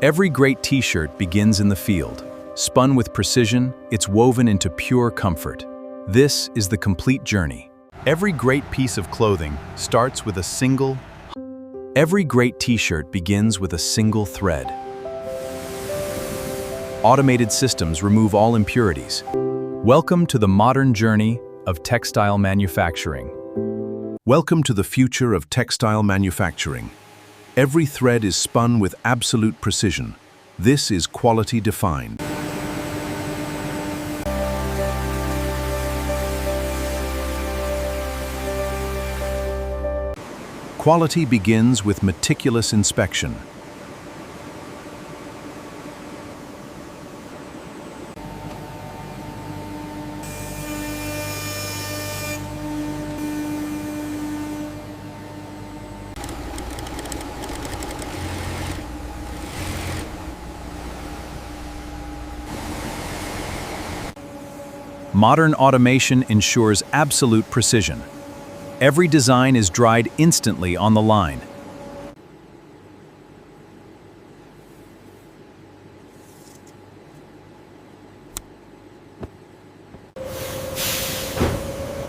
Every great t-shirt begins in the field. Spun with precision, it's woven into pure comfort. This is the complete journey. Every great piece of clothing starts with a single. Every great t-shirt begins with a single thread. Automated systems remove all impurities. Welcome to the modern journey of textile manufacturing. Welcome to the future of textile manufacturing. Every thread is spun with absolute precision. This is quality defined. Quality begins with meticulous inspection. Modern automation ensures absolute precision. Every design is dried instantly on the line.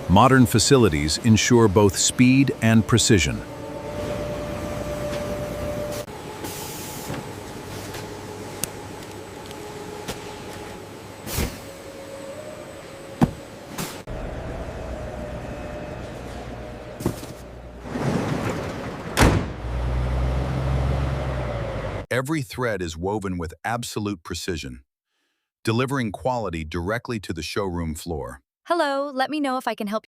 Modern facilities ensure both speed and precision. Every thread is woven with absolute precision, delivering quality directly to the showroom floor. Hello, let me know if I can help